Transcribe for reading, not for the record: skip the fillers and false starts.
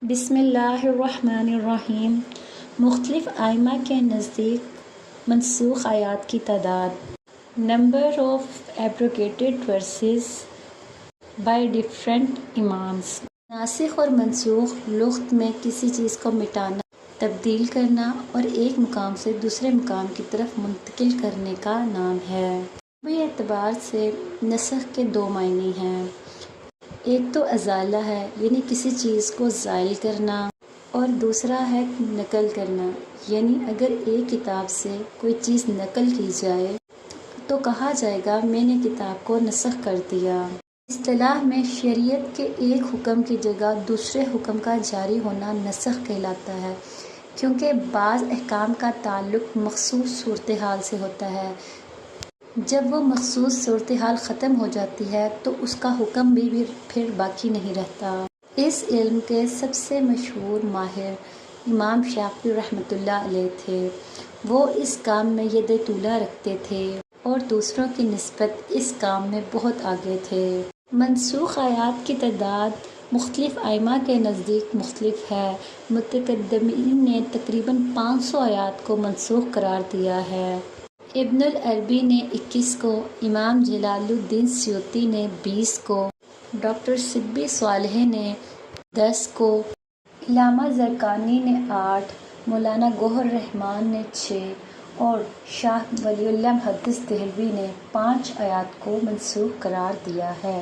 بسم اللہ الرحمن الرحیم۔ مختلف ائمہ کے نزدیک منسوخ آیات کی تعداد۔ Number of abrogated verses by different imams. ناسخ اور منسوخ لغت میں کسی چیز کو مٹانا، تبدیل کرنا اور ایک مقام سے دوسرے مقام کی طرف منتقل کرنے کا نام ہے۔ لغوی اعتبار سے نسخ کے دو معنی ہیں۔ ایک تو ازالہ ہے، یعنی کسی چیز کو زائل کرنا، اور دوسرا ہے نقل کرنا، یعنی اگر ایک کتاب سے کوئی چیز نقل کی جائے تو کہا جائے گا میں نے کتاب کو نسخ کر دیا۔ اصطلاح میں شریعت کے ایک حکم کی جگہ دوسرے حکم کا جاری ہونا نسخ کہلاتا ہے، کیونکہ بعض احکام کا تعلق مخصوص صورتحال سے ہوتا ہے۔ جب وہ مخصوص صورتحال ختم ہو جاتی ہے تو اس کا حکم بھی پھر باقی نہیں رہتا۔ اس علم کے سب سے مشہور ماہر امام شافعی رحمۃ اللہ علیہ تھے۔ وہ اس کام میں ید طولہ رکھتے تھے اور دوسروں کی نسبت اس کام میں بہت آگے تھے۔ منسوخ آیات کی تعداد مختلف ائمہ کے نزدیک مختلف ہے۔ متقدمین نے تقریباً 500 آیات کو منسوخ قرار دیا ہے۔ ابن العربی نے 21 کو، امام جلال الدین سیوطی نے 20 کو، ڈاکٹر سبی صالح نے 10 کو، علامہ زرقانی نے 8، مولانا گوہر رحمان نے 6 اور شاہ ولی اللہ محدث دہلوی نے 5 آیات کو منسوخ قرار دیا ہے۔